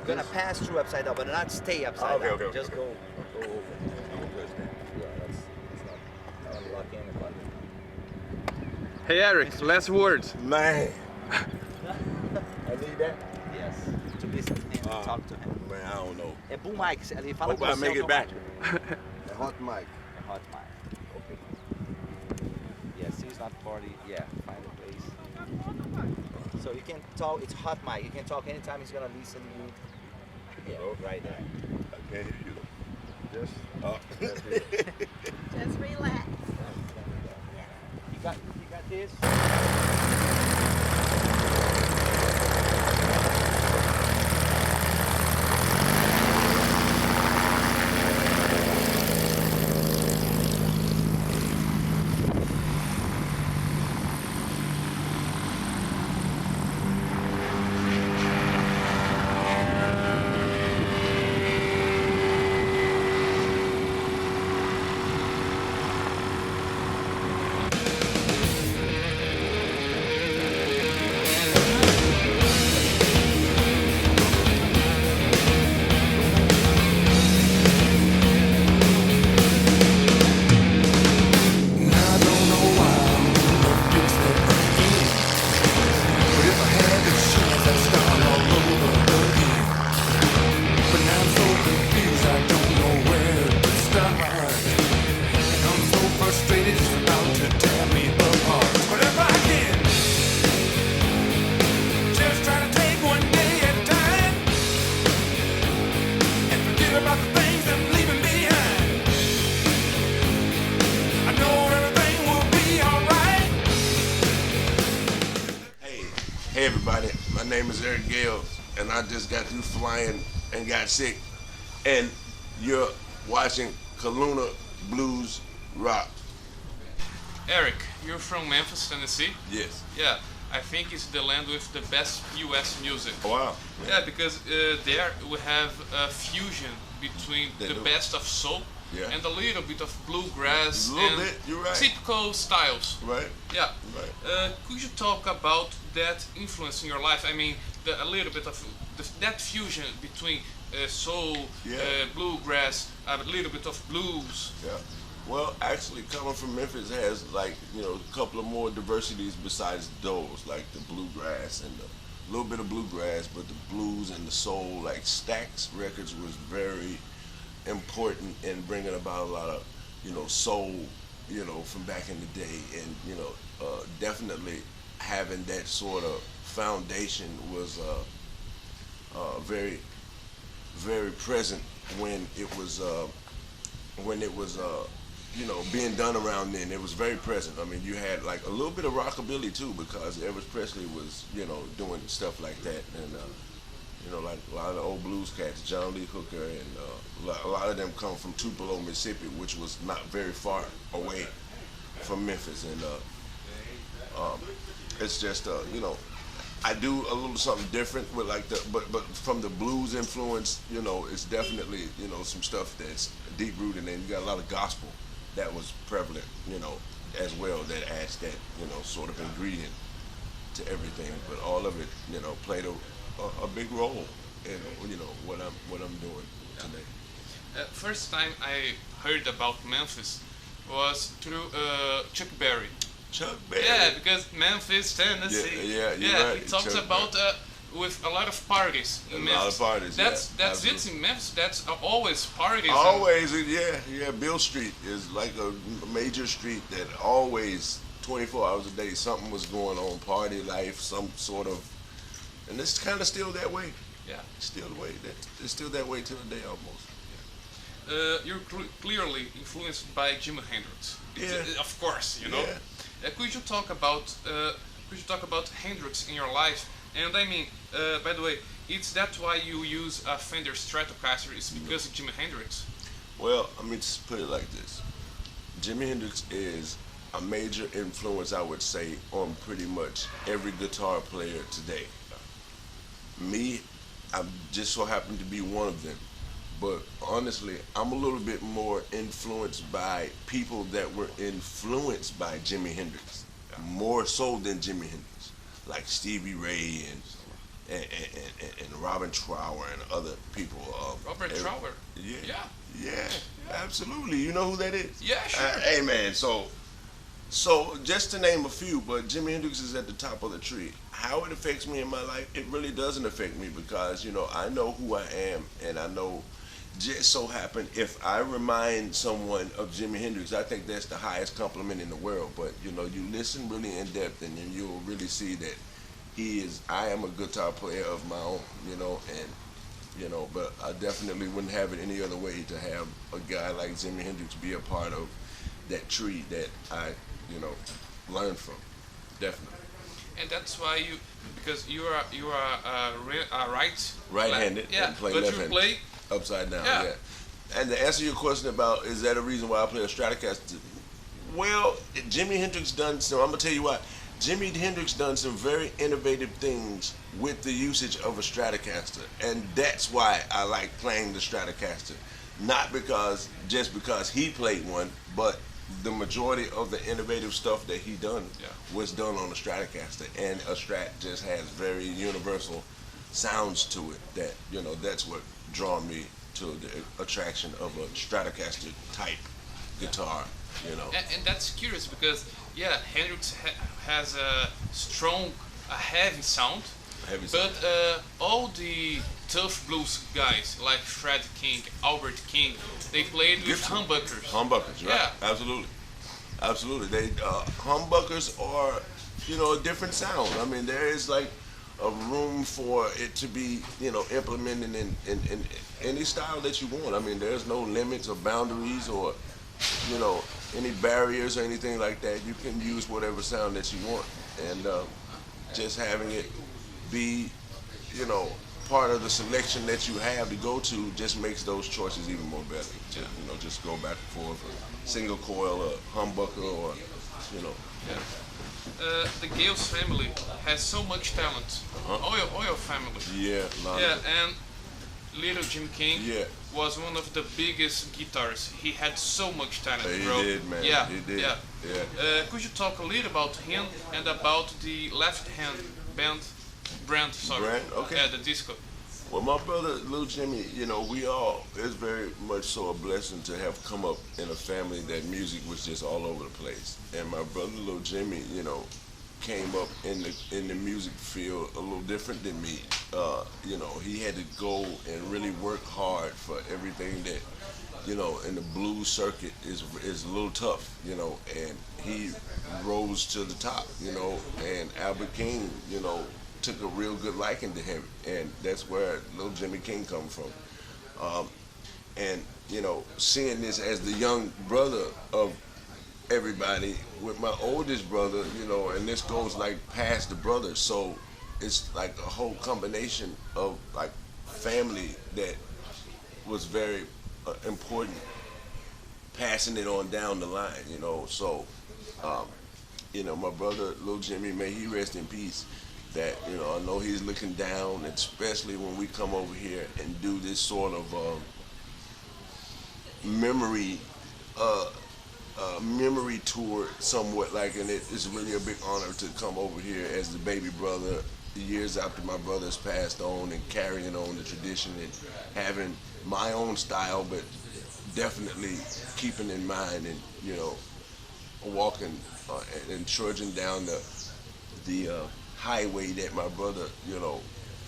You're gonna pass through upside down, but not stay upside down. Okay. Just go over. Yeah, that's not unlock in the button. Hey Eric, last words. Man. I need that? Yes. To listen to him and talk to him. Man, I don't know. É boom mic. Ele fala Hope com I você make it back. automático. Hot mic. É hot mic. Okay. Yeah, see it's not party. Yeah, find a place. So you can talk, it's hot mic. You can talk anytime he's gonna listen to you. Yeah, right there. I can't hear you. Just, Just relax. You got this? Hey everybody, my name is Eric Gale, and I just got through flying and got sick. And you're watching Coluna Blues Rock. Eric, you're from Memphis, Tennessee? Yes. Yeah, I think it's the land with the best US music. Oh, wow. Yeah, because there we have a fusion between the best of soul and a little bit of bluegrass and you're right. typical styles. Right. Yeah. Right. Could you talk about that influence in your life? I mean, a little bit of that fusion between soul, bluegrass, a little bit of blues. Yeah. Well, actually, coming from Memphis has a couple of more diversities besides those, like the bluegrass and a little bit of bluegrass, but the blues and the soul, like Stax Records was very important in bringing about a lot of, soul, from back in the day, and, definitely having that sort of foundation was very, very present when it was being done around then. It was very present. I mean, you had like a little bit of rockabilly too, because Elvis Presley was, doing stuff like that, and like a lot of the old blues cats, John Lee Hooker, and a lot of them come from Tupelo, Mississippi, which was not very far away from Memphis, and it's just I do a little something different with like but from the blues influence, it's definitely some stuff that's deep rooted, and you got a lot of gospel that was prevalent, as well, that adds that sort of ingredient to everything. But all of it, played a big role in what I'm doing today. First time I heard about Memphis was through Chuck Berry. Chuck Berry. Yeah, because Memphis, Tennessee. Yeah, right. He talks Chuck about with a lot of parties in Memphis. A lot of parties. That's it in Memphis. That's always parties. Always, yeah. Bill Street is like a major street that always 24 hours a day something was going on, party life, some sort of, and it's kind of still that way. Yeah, it's still that way to the day almost. Yeah. You're clearly influenced by Jimi Hendrix. Yeah, of course, Yeah. Could you talk about Hendrix in your life? And I mean, by the way, it's that why you use a Fender Stratocaster is because of Jimi Hendrix? Well, I mean, just put it like this. Jimi Hendrix is a major influence, I would say, on pretty much every guitar player today. Me, I just so happen to be one of them. But honestly, I'm a little bit more influenced by people that were influenced by Jimi Hendrix, more so than Jimi Hendrix, like Stevie Ray and and Robin Trower and other people. Robert Trower. Yeah, Yeah. yeah, absolutely. You know who that is? Yeah, sure. Hey man, so just to name a few, but Jimi Hendrix is at the top of the tree. How it affects me in my life, it really doesn't affect me because, I know who I am, and I know just so happen if I remind someone of Jimi Hendrix, I think that's the highest compliment in the world. But, you listen really in depth and then you'll really see that I am a guitar player of my own, but I definitely wouldn't have it any other way to have a guy like Jimi Hendrix be a part of that tree that I, learned from, definitely. And that's why because you are Right-handed, yeah, and play but left-handed. you play Upside down, Yeah. yeah. And to answer your question about is that a reason why I play a Stratocaster? Well, Jimi Hendrix done some. I'm gonna tell you why. Jimi Hendrix done some very innovative things with the usage of a Stratocaster, and that's why I like playing the Stratocaster. Not just because he played one, but the majority of the innovative stuff that he done was done on a Stratocaster, and a Strat just has very universal sounds to it that that's what draw me to the attraction of a Stratocaster type guitar. and that's curious because Hendrix has a strong, a heavy sound, but all the tough blues guys like Fred King, Albert King, they played with humbuckers. Humbuckers, right? Yeah. Absolutely. They humbuckers are a different sound. I mean, there is like a room for it to be implemented in any style that you want. I mean, there's no limits or boundaries or any barriers or anything like that. You can use whatever sound that you want, and just having it be part of the selection that you have to go to just makes those choices even more better. To, just go back and forth, a single coil, a humbucker, or The Gales family has so much talent. All your family. Yeah, and little Jim King was one of the biggest guitarists. He had so much talent, bro. He did, man. Yeah, He did. yeah. Could you talk a little about him and about the left hand brand? Brand? Okay. Yeah, the disco. Well, my brother, Lil Jimmy, it's very much so a blessing to have come up in a family that music was just all over the place. And my brother, Lil Jimmy, came up in the music field a little different than me. He had to go and really work hard for everything that, in the blues circuit is a little tough, and he rose to the top, and Albert King, took a real good liking to him, and that's where Lil Jimmy King come from. And seeing this as the young brother of everybody with my oldest brother, and this goes like past the brothers, so it's like a whole combination of like family that was very important, passing it on down the line, so my brother Lil Jimmy, may he rest in peace, that I know he's looking down, especially when we come over here and do this sort of memory tour somewhat, like, and it's really a big honor to come over here as the baby brother years after my brother's passed on, and carrying on the tradition and having my own style, but definitely keeping in mind and walking and trudging down the highway that my brother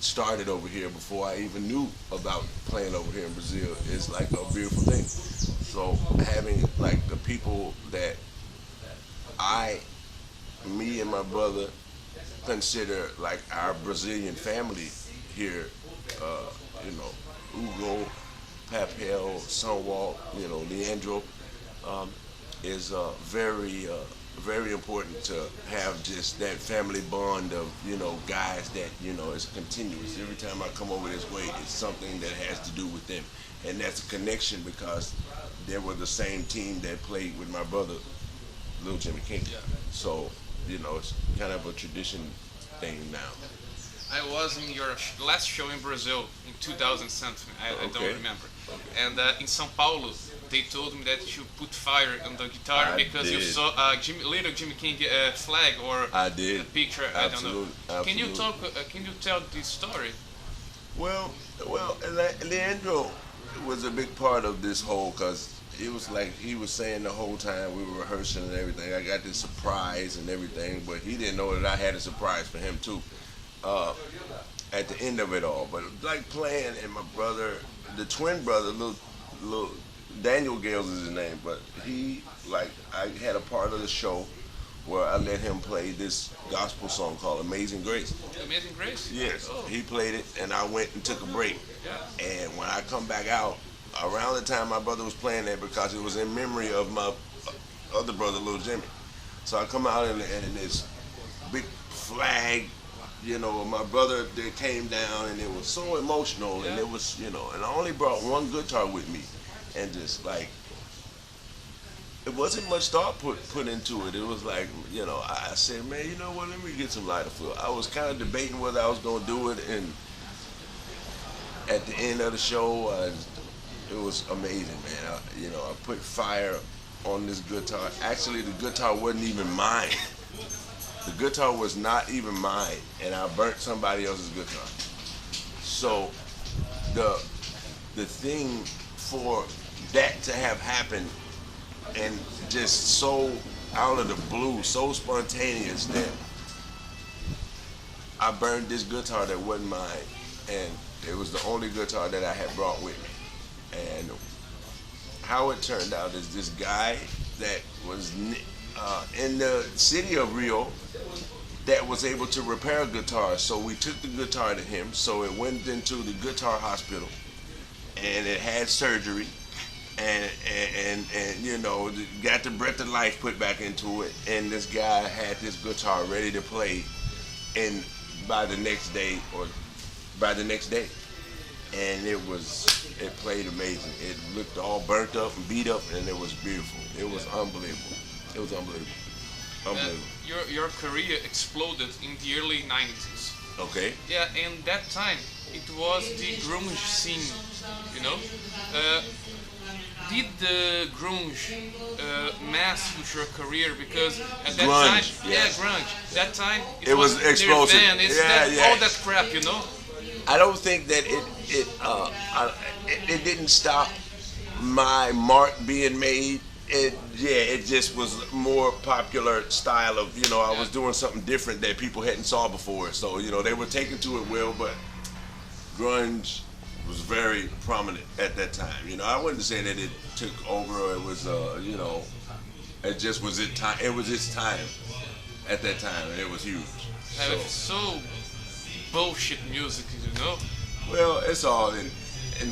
started over here before I even knew about playing over here in Brazil is like a beautiful thing. So having like the people that me and my brother consider like our Brazilian family here, Ugo, Papel, Sunwalk, Leandro, is very important to have just that family bond of, guys that, is continuous. Every time I come over this way, it's something that has to do with them. And that's a connection because they were the same team that played with my brother, Lil Jimmy King. Yeah. So, it's kind of a tradition thing now. I was in your last show in Brazil in 2000 something. I don't remember. And in São Paulo, they told me that you put fire on the guitar because you saw a little Jimmy King flag or I did. a picture. I don't know. Can you talk? Can you tell this story? Well, Leandro was a big part of this whole, because it was like he was saying the whole time we were rehearsing and everything. I got this surprise and everything, but he didn't know that I had a surprise for him too. At the end of it all, but like playing, and my brother, the twin brother, little Daniel Gales is his name, but he, like, I had a part of the show where I let him play this gospel song called Amazing Grace. Amazing Grace? Yes. Oh. He played it, and I went and took a break. Yeah. And when I come back out, around the time my brother was playing that, because it was in memory of my other brother, Little Jimmy. So I come out and this big flag, you know, my brother, they came down, and it was so emotional, and it was, you know, and I only brought one guitar with me, and just like, it wasn't much thought put into it. It was like, you know, I said, man, you know what, let me get some lighter fluid. I was kind of debating whether I was going to do it, and at the end of the show, it was amazing, man. You know, I put fire on this guitar. Actually, the guitar wasn't even mine. The guitar was not even mine, and I burnt somebody else's guitar. So the thing for that to have happened, and just so out of the blue, so spontaneous, that I burned this guitar that wasn't mine, and it was the only guitar that I had brought with me. And how it turned out is this guy that was in the city of Rio that was able to repair a guitar. So we took the guitar to him. So it went into the guitar hospital, and it had surgery, and you know, got the breath of life put back into it. And this guy had this guitar ready to play, and by the next day, and it played amazing. It looked all burnt up and beat up, and it was beautiful. It was unbelievable. It was unbelievable. Unbelievable. Your career exploded in the early 90s. Okay. Yeah, and that time it was the grunge scene, you know. Did the grunge mess with your career? Because at that time, grunge. That time it was explosive. Nirvana, all that crap, you know. I don't think that it didn't stop my mark being made. It just was more popular style of, you know, I was doing something different that people hadn't saw before. So, you know, they were taking to it well, but grunge was very prominent at that time. You know, I wouldn't say that it took over, or it was, you know, it just was its time. It was its time at that time, and it was huge. It's so bullshit music, you know. Well, it's all in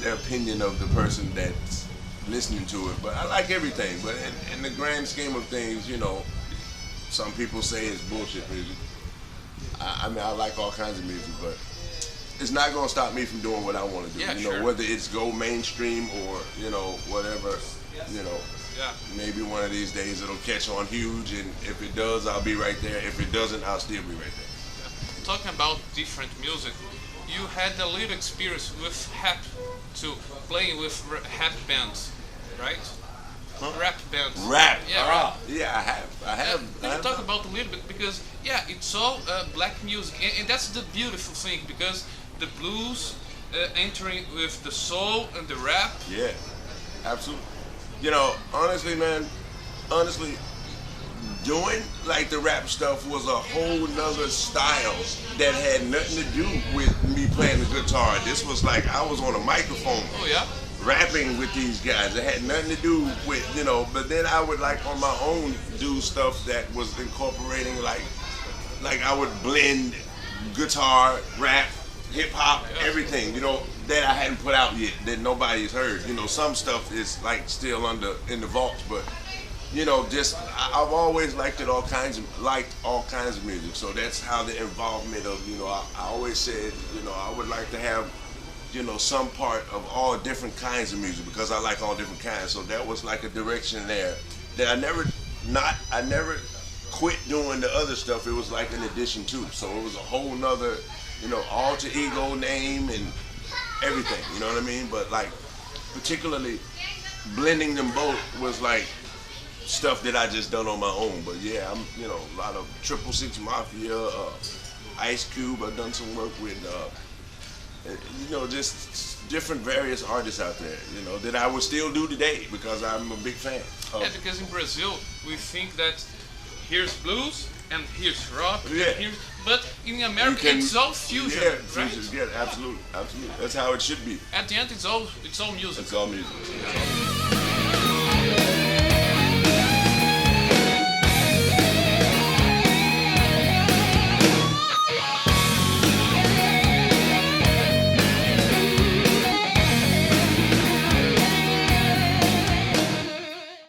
the opinion of the person that's listening to it, but I like everything. But in the grand scheme of things, you know, some people say it's bullshit music. I mean, I like all kinds of music, but it's not going to stop me from doing what I want to do. Yeah, you know, whether it's go mainstream or, you know, whatever, you know. Yeah. Maybe one of these days it'll catch on huge, and if it does, I'll be right there. If it doesn't, I'll still be right there. Yeah. Talking about different music, you had a little experience with rap too, playing with rap bands, right? Huh? Rap bands. Rap. Yeah, rap. Yeah, I have. Can you talk about a little bit, because it's all black music, and that's the beautiful thing, because the blues entering with the soul and the rap. Yeah, absolutely. You know, honestly, man, doing like the rap stuff was a whole nother style that had nothing to do with me playing the guitar. This was like I was on a microphone. Oh yeah. Rapping with these guys. It had nothing to do with, you know, but then I would, like, on my own do stuff that was incorporating, like I would blend guitar, rap, hip hop, everything, you know, that I hadn't put out yet, that nobody's heard. You know, some stuff is like still in the vaults, but, you know, just I've always liked all kinds of music. So that's how the involvement of, you know, I always said, you know, I would like to have, you know, some part of all different kinds of music, because I like all different kinds. So that was like a direction there that I never quit doing the other stuff, it was like an addition too. So it was a whole nother, you know, alter ego name and everything, you know what I mean? But like, particularly blending them both was like stuff that I just done on my own. But yeah, I'm, you know, a lot of 666 Mafia, Ice Cube, I've done some work with, you know, just different various artists out there, you know, that I would still do today because I'm a big fan. Yeah, because in Brazil, we think that here's blues and here's rock, yeah. and here's, but in America it's all fusion, yeah, right? Fusion, yeah, absolutely, absolutely. That's how it should be. At the end, it's all music. It's all music.